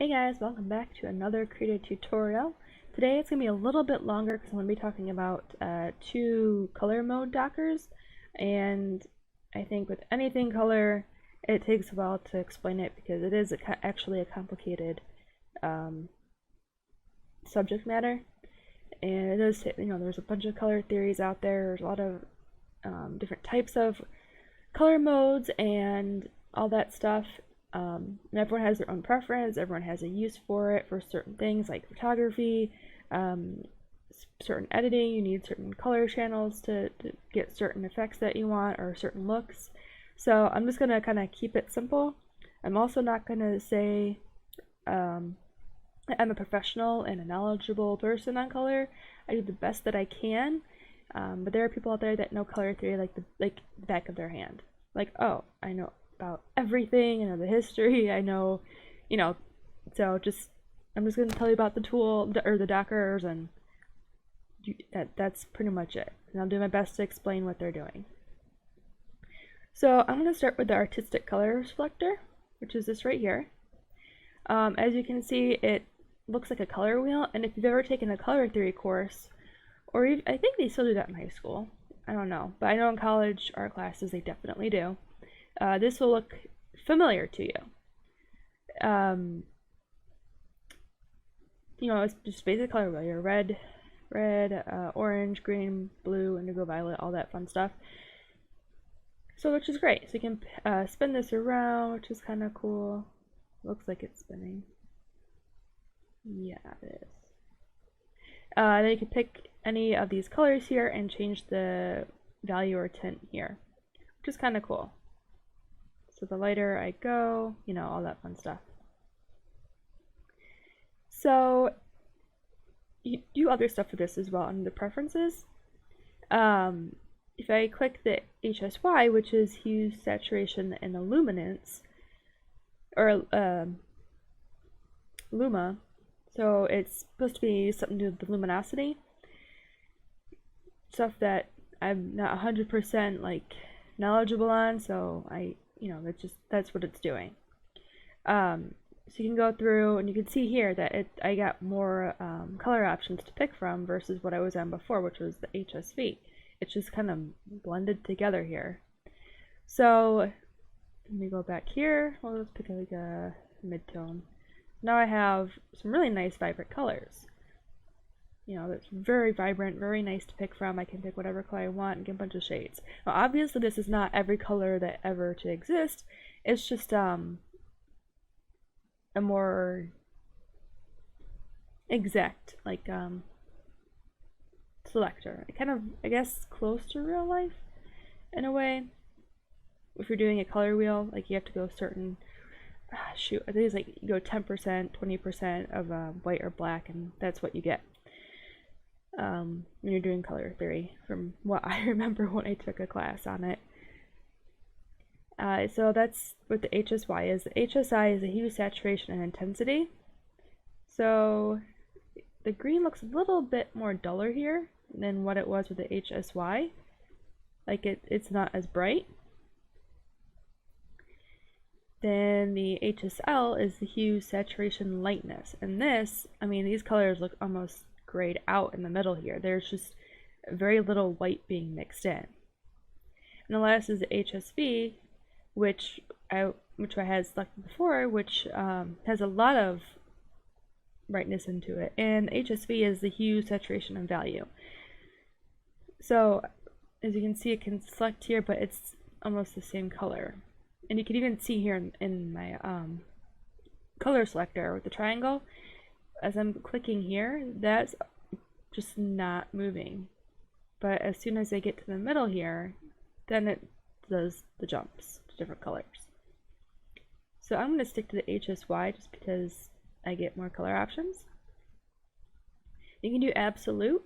Hey guys, welcome back to another Krita tutorial. Today it's going to be a little bit longer because I'm going to be talking about two color mode dockers, and I think with anything color it takes a while to explain it because it is actually a complicated subject matter, and it is, there's a bunch of color theories out there. There's a lot of different types of color modes and all that stuff. And everyone has their own preference, everyone has a use for it for certain things like photography, certain editing. You need certain color channels to get certain effects that you want or certain looks. So I'm just going to kind of keep it simple. I'm also not going to say I'm a professional and a knowledgeable person on color. I do the best that I can, but there are people out there that know color theory like the back of their hand. Like, oh, I know about everything, I know the history, I know, so I'm just going to tell you about the tool, or the dockers, and that's pretty much it. And I'll do my best to explain what they're doing. So I'm going to start with the artistic color selector, which is this right here. As you can see, it looks like a color wheel, and if you've ever taken a color theory course, or even, I think they still do that in high school, I don't know, but I know in college art classes they definitely do. This will look familiar to you. It's just basic color wheel. Your red, orange, green, blue, indigo, violet, all that fun stuff. So, which is great. So you can spin this around, which is kind of cool. Looks like it's spinning. Yeah, it is. Then you can pick any of these colors here and change the value or tint here, which is kind of cool. So the lighter I go, all that fun stuff. So you do other stuff with this as well under the preferences. If I click the HSY, which is hue, saturation, and illuminance, or Luma, so it's supposed to be something to do with the luminosity, stuff that I'm not 100% like knowledgeable on, so that's what it's doing. So you can go through and you can see here that I got more color options to pick from versus what I was on before, which was the HSV. It's just kind of blended together here. So let me go back here. Well, let's pick like a mid-tone. Now I have some really nice vibrant colors. That's very vibrant, very nice to pick from. I can pick whatever color I want and get a bunch of shades. Now, obviously, this is not every color that ever to exist. It's just a more exact, like, selector. Kind of, I guess, close to real life in a way. If you're doing a color wheel, like you have to go certain. Shoot, I think it's like you go 10%, 20% of white or black, and that's what you get. When you're doing color theory, from what I remember when I took a class on it. So that's what the HSY is. The HSI is the hue, saturation, and intensity. So the green looks a little bit more duller here than what it was with the HSY. Like it's not as bright. Then the HSL is the hue, saturation, lightness. And this, these colors look almost grayed out in the middle here. There's just very little white being mixed in. And the last is the HSV, which I had selected before, which has a lot of brightness into it. And HSV is the hue, saturation, and value. So as you can see, it can select here, but it's almost the same color. And you can even see here in my color selector with the triangle, as I'm clicking here, that's just not moving. But as soon as I get to the middle here, then it does the jumps to different colors. So I'm going to stick to the HSY just because I get more color options. You can do absolute,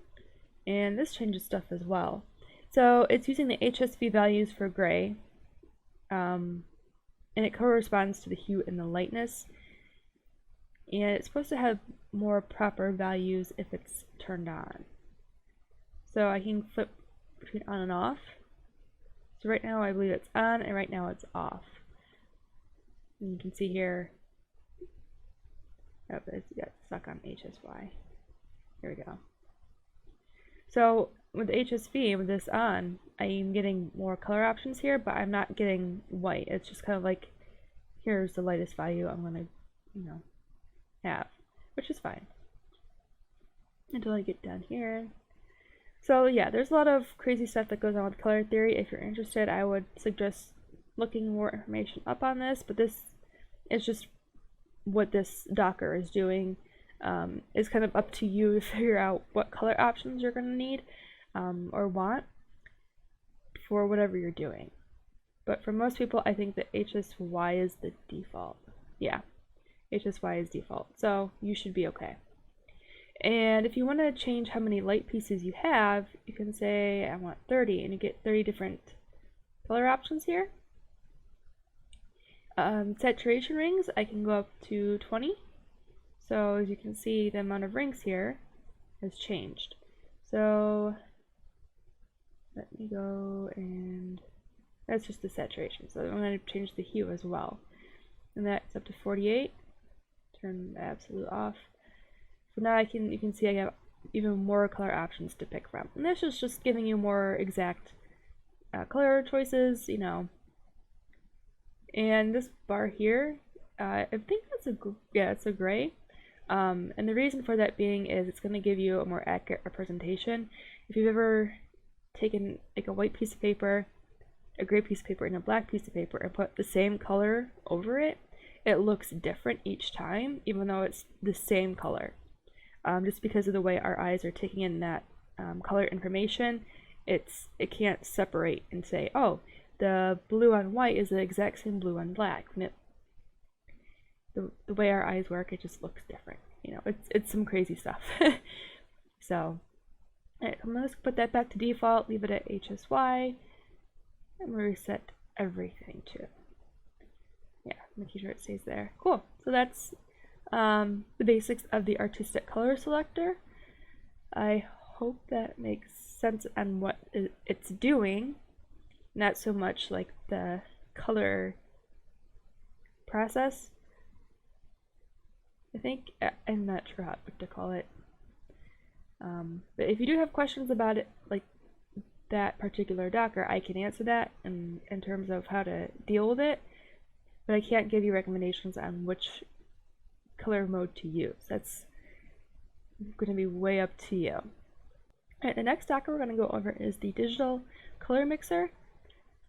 and this changes stuff as well. So it's using the HSV values for gray, and it corresponds to the hue and the lightness. And it's supposed to have more proper values if it's turned on. So I can flip between on and off. So right now I believe it's on, and right now it's off. And you can see here Oh, it's got stuck on HSY. Here we go. So with HSV, with this on, I am getting more color options here, but I'm not getting white. It's just kind of like, here's the lightest value I'm gonna, have, which is fine. Until I get down here. So yeah, there's a lot of crazy stuff that goes on with color theory. If you're interested, I would suggest looking more information up on this, but this is just what this Docker is doing. It's kind of up to you to figure out what color options you're going to need or want for whatever you're doing. But for most people, I think that HSY is the default. Yeah, HSY is default, so you should be okay. And if you want to change how many light pieces you have, you can say I want 30, and you get 30 different color options here. Saturation rings, I can go up to 20. So as you can see, the amount of rings here has changed. So let me go, and that's just the saturation. So I'm going to change the hue as well. And that's up to 48. Turn the absolute off. So now you can see I have even more color options to pick from. And this is just giving you more exact color choices, And this bar here, I think that's it's a gray. And the reason for that being is it's going to give you a more accurate representation. If you've ever taken like a white piece of paper, a gray piece of paper, and a black piece of paper and put the same color over it, it looks different each time, even though it's the same color. Just because of the way our eyes are taking in that color information, it can't separate and say, oh, the blue on white is the exact same blue on black. And the way our eyes work, it just looks different. It's some crazy stuff. So I'm going to put that back to default, leave it at HSY, and reset everything too. Yeah, making sure it stays there. Cool. So that's the basics of the artistic color selector. I hope that makes sense on what it's doing, not so much like the color process. I think I'm not sure what to call it. But if you do have questions about it, like that particular Docker, I can answer that in terms of how to deal with it. But I can't give you recommendations on which color mode to use. That's going to be way up to you. Alright, the next Docker we're going to go over is the digital color mixer. I'm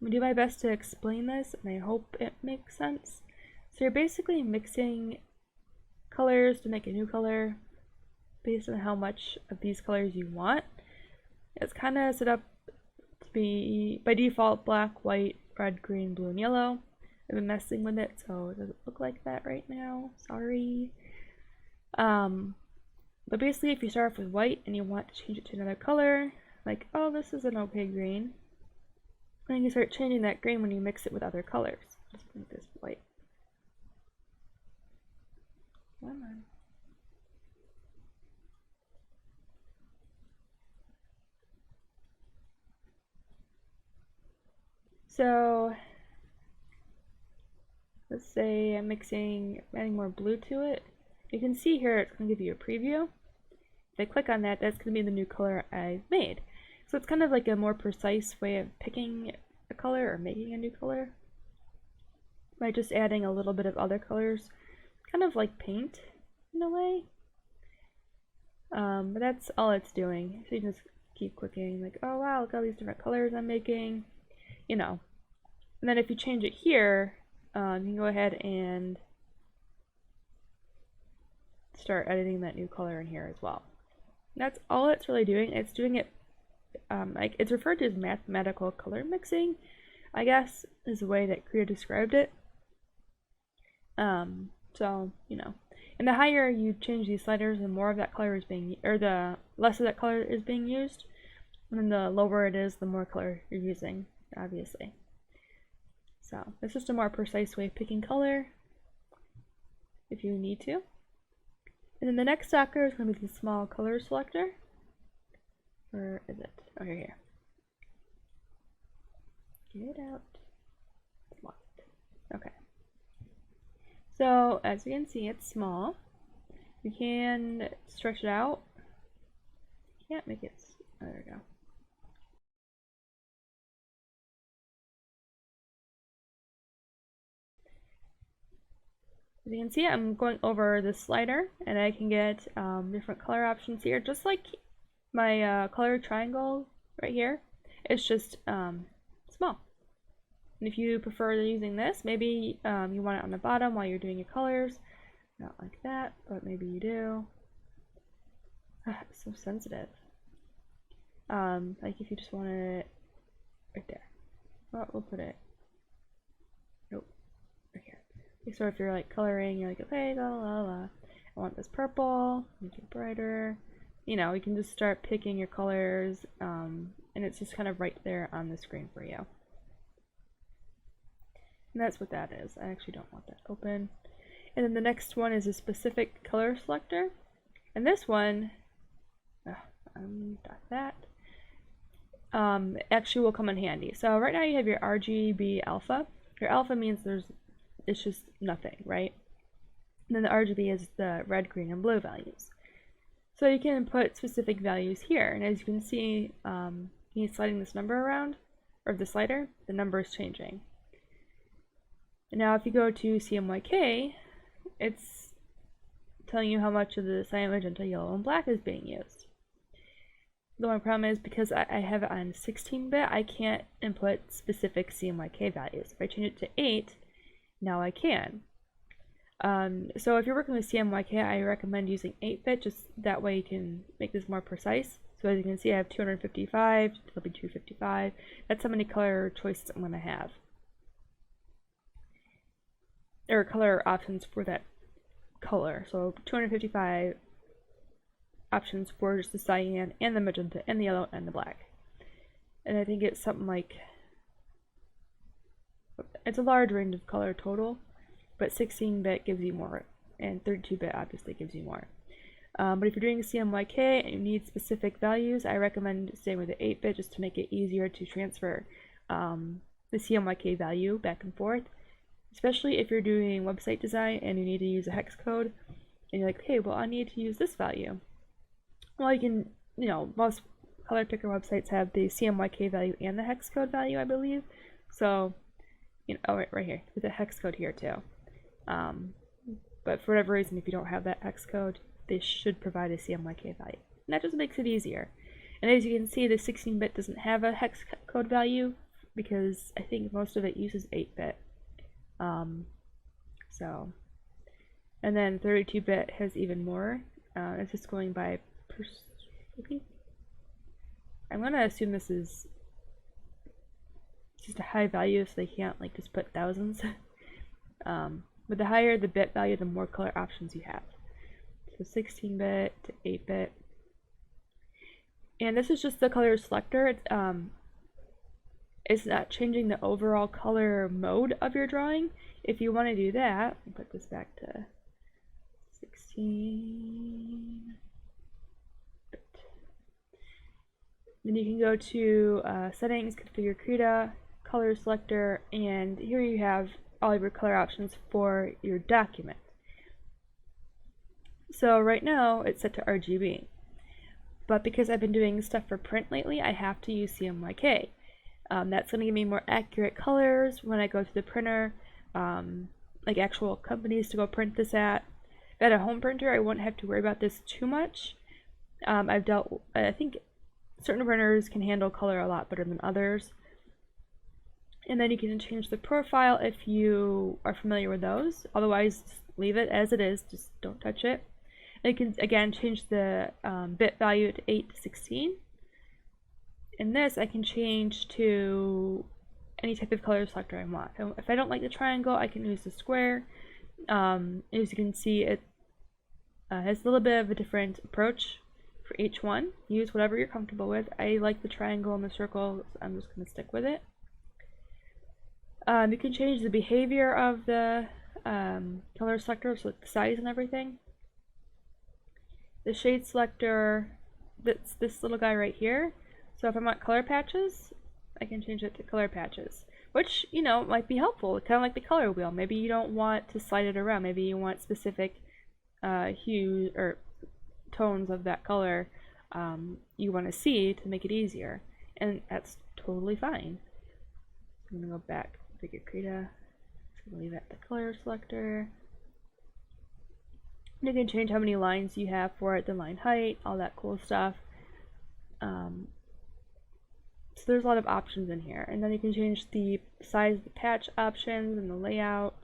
going to do my best to explain this, and I hope it makes sense. So you're basically mixing colors to make a new color based on how much of these colors you want. It's kind of set up to be by default black, white, red, green, blue, and yellow. I've been messing with it, so it doesn't look like that right now. Sorry. But basically, if you start off with white and you want to change it to another color, like, oh, this is an okay green, then you start changing that green when you mix it with other colors. Just make this white. Come on. So let's say I'm adding more blue to it. You can see here it's going to give you a preview. If I click on that, that's going to be the new color I've made. So it's kind of like a more precise way of picking a color or making a new color by just adding a little bit of other colors, kind of like paint in a way. But that's all it's doing. So you just keep clicking, like, oh wow, look at all these different colors I'm making, And then if you change it here, you can go ahead and start editing that new color in here as well. And that's all it's really doing. It's doing it like it's referred to as mathematical color mixing, I guess is the way that Krita described it. So and the higher you change these sliders, the more of that color is the less of that color is being used, and then the lower it is, the more color you're using, obviously. So it's just a more precise way of picking color if you need to. And then the next Docker is going to be the small color selector. Where is it? Oh, here. Get out. It's locked. Okay. So as you can see, it's small. You can stretch it out. Can't make it. Oh, there we go. As you can see, I'm going over the slider, and I can get different color options here, just like my color triangle right here. It's just small. And if you prefer using this, maybe you want it on the bottom while you're doing your colors. Not like that, but maybe you do. It's so sensitive. Like if you just want it right there. Well, we'll put it. Nope. Right here. Okay, so if you're like coloring, you're like, okay, la la la. I want this purple. Make it brighter. You know, you can just start picking your colors, and it's just kind of right there on the screen for you. And that's what that is. I actually don't want that open. And then the next one is a specific color selector. And this one, that actually will come in handy. So right now you have your RGB alpha. Your alpha means it's just nothing, right? And then the RGB is the red, green, and blue values. So you can put specific values here. And as you can see, he's sliding this number around, or the slider, the number is changing. And now if you go to CMYK, it's telling you how much of the cyan, magenta, yellow, and black is being used. The only problem is because I have it on 16-bit, I can't input specific CMYK values. If I change it to 8, now I can. So if you're working with CMYK, I recommend using 8-bit, just that way you can make this more precise. So as you can see, I have 255, it'll be 255. That's how many color choices I'm going to have. Or color options for that color. So 255 options for just the cyan and the magenta and the yellow and the black. And I think it's something like, it's a large range of color total, but 16-bit gives you more, and 32-bit obviously gives you more. But if you're doing CMYK and you need specific values, I recommend staying with the 8-bit just to make it easier to transfer the CMYK value back and forth. Especially if you're doing website design and you need to use a hex code, and you're like, hey, well, I need to use this value. Well, you can, you know, most color picker websites have the CMYK value and the hex code value, I believe. So, you know, oh, right here, with the hex code here too. But for whatever reason, if you don't have that hex code, they should provide a CMYK value. And that just makes it easier. And as you can see, the 16-bit doesn't have a hex code value because I think most of it uses 8-bit. And then 32-bit has even more. It's just going by I'm gonna assume this is just a high value, so they can't like just put thousands. But the higher the bit value, the more color options you have. So 16-bit to 8-bit. And this is just the color selector. It's not changing the overall color mode of your drawing. If you want to do that, I'll put this back to 16. Then you can go to settings, configure Krita, color selector, and here you have all of your color options for your document. So right now it's set to RGB, but because I've been doing stuff for print lately, I have to use CMYK. That's going to give me more accurate colors when I go to the printer, like actual companies to go print this at. If I had a home printer, I wouldn't have to worry about this too much. I think certain printers can handle color a lot better than others. And then you can change the profile if you are familiar with those. Otherwise, just leave it as it is, just don't touch it. And you can, again, change the bit value to 8 to 16. In this, I can change to any type of color selector I want. If I don't like the triangle, I can use the square. As you can see, it has a little bit of a different approach for each one. Use whatever you're comfortable with. I like the triangle and the circle, so I'm just going to stick with it. You can change the behavior of the color selector, so the size and everything. The shade selector, that's this little guy right here. So if I want color patches, I can change it to color patches, which, you know, might be helpful, kind of like the color wheel. Maybe you don't want to slide it around. Maybe you want specific hues or tones of that color you want to see to make it easier, and that's totally fine. I'm gonna go back to get Krita. Just gonna leave it at the color selector. You can change how many lines you have for it, the line height, all that cool stuff. So there's a lot of options in here, and then you can change the size of the patch options and the layout.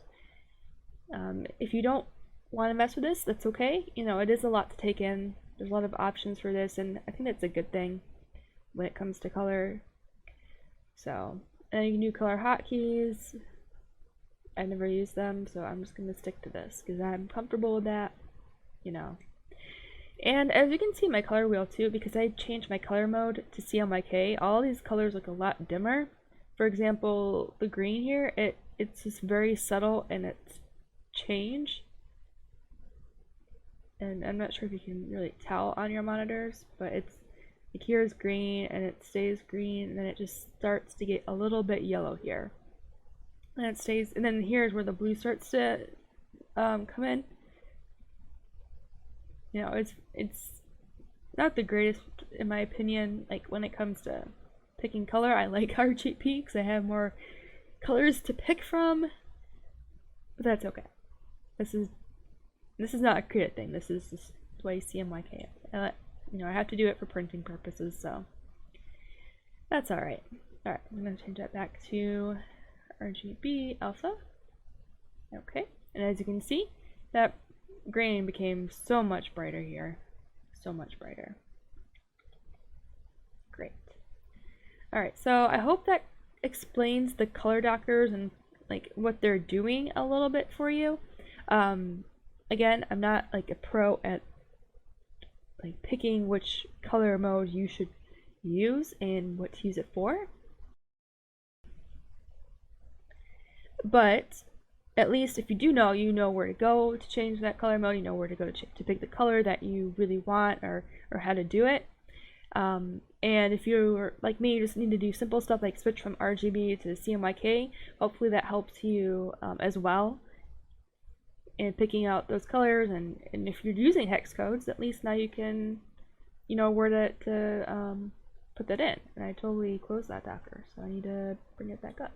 If you don't want to mess with this, that's okay. You know, it is a lot to take in. There's a lot of options for this, and I think that's a good thing when it comes to color. So, and you can do color hotkeys. I never use them, so I'm just gonna stick to this because I'm comfortable with that, you know. And as you can see my color wheel too, because I changed my color mode to CMYK, all these colors look a lot dimmer. For example, the green here, it's just very subtle in its change. And I'm not sure if you can really tell on your monitors, but it's like here's green and it stays green, and then it just starts to get a little bit yellow here. And it stays, and then here's where the blue starts to come in. You know, it's not the greatest in my opinion. Like when it comes to picking color, I like RGB because I have more colors to pick from. But that's okay. This is not a Krita thing. This is just the way CMYK is. You know, I have to do it for printing purposes, so that's all right. All right, I'm gonna change that back to RGB alpha. Okay, and as you can see, that green became so much brighter here. So much brighter. Great. Alright, so I hope that explains the color doctors and like what they're doing a little bit for you. Again, I'm not like a pro at like picking which color mode you should use and what to use it for. But at least if you do know, you know where to go to change that color mode, you know where to go to pick the color that you really want, or how to do it. And if you're like me, you just need to do simple stuff like switch from RGB to CMYK, hopefully that helps you as well in picking out those colors. And if you're using hex codes, at least now you can, you know, where to put that in. And I totally closed that docker, so I need to bring it back up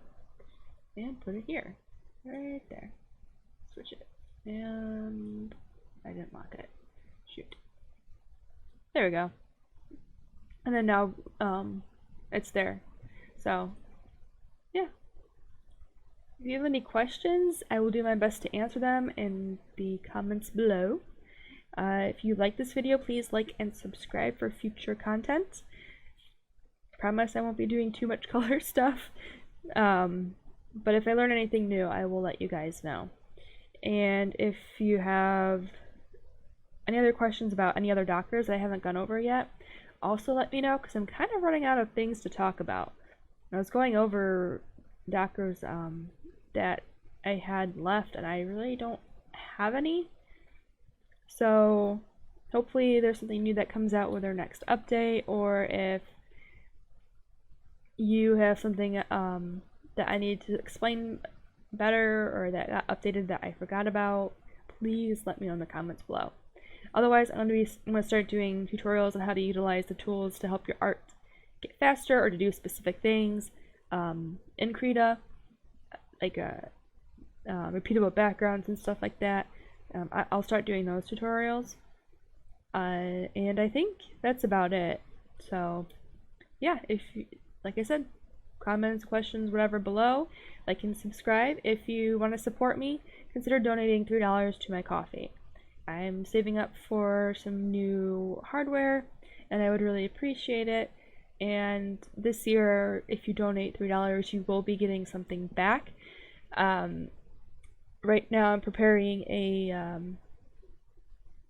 and put it here. Right there. Switch it. And I didn't lock it. Shoot. There we go. And then now it's there. So yeah. If you have any questions, I will do my best to answer them in the comments below. If you like this video, please like and subscribe for future content. I promise I won't be doing too much color stuff. But if I learn anything new, I will let you guys know. And if you have any other questions about any other dockers that I haven't gone over yet, also let me know, because I'm kind of running out of things to talk about. I was going over dockers that I had left, and I really don't have any. So hopefully there's something new that comes out with their next update, or if you have something that I need to explain better or that got updated that I forgot about, please let me know in the comments below. Otherwise, I'm going to start doing tutorials on how to utilize the tools to help your art get faster or to do specific things in Krita, like repeatable backgrounds and stuff like that. I'll start doing those tutorials. And I think that's about it. So yeah, if you, like I said, comments, questions, whatever below, like and subscribe. If you want to support me, consider donating $3 to my coffee. I'm saving up for some new hardware, and I would really appreciate it. And this year, if you donate $3, you will be getting something back. Right now, I'm preparing a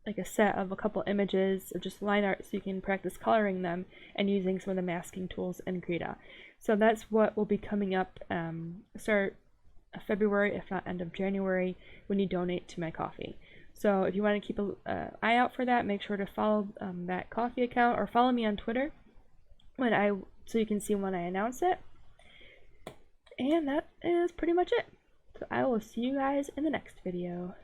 like a set of a couple images of just line art, so you can practice coloring them and using some of the masking tools in Krita. So that's what will be coming up start of February, if not end of January, when you donate to my coffee. So if you want to keep an eye out for that, make sure to follow that coffee account, or follow me on Twitter so you can see when I announce it. And that is pretty much it. So I will see you guys in the next video.